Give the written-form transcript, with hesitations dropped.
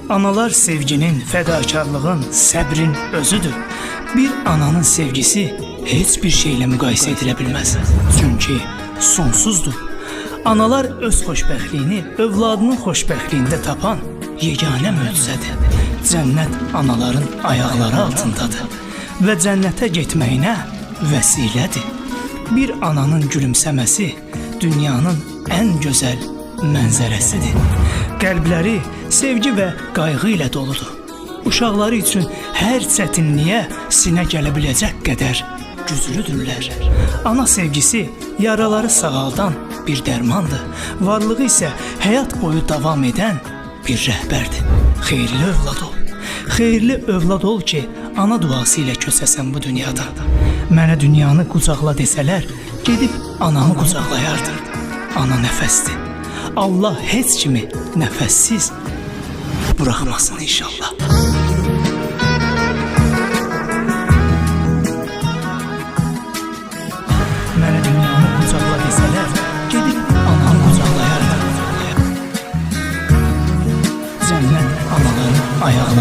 Analar sevginin, fədakarlığın, səbrin özüdür. Bir ananın sevgisi heç bir şeylə müqayisə edilə bilməz. Çünki sonsuzdur. Analar öz xoşbəxtliyini övladının xoşbəxtliyində tapan yeganə möcüzədir. Cənnət anaların ayaqları altındadır və cənnətə getməyinə vəsilədir. Bir ananın gülümsəməsi dünyanın ən gözəl mənzərəsidir. Qəlbləri sevgi və qayğı ilə doludur. Uşaqları üçün hər çətinliyə sinə gələ biləcək qədər güclüdürlər. Ana sevgisi yaraları sağaldan bir dərmandır. Varlığı isə həyat boyu davam edən bir rəhbərdir. Xeyirli övlad ol. Xeyirli övlad ol ki, ana duası ilə köçəsən bu dünyada. Mənə dünyanı qucaqla desələr, gedib anamı qucaqlayardım. Ana nəfəsdir. Allah heç kimi nəfəssiz buraxmasın inşallah. Mənə dünyanı qucaqla desələr, gedib anamı qucaqlayardım. Cənnət anaların ayaqları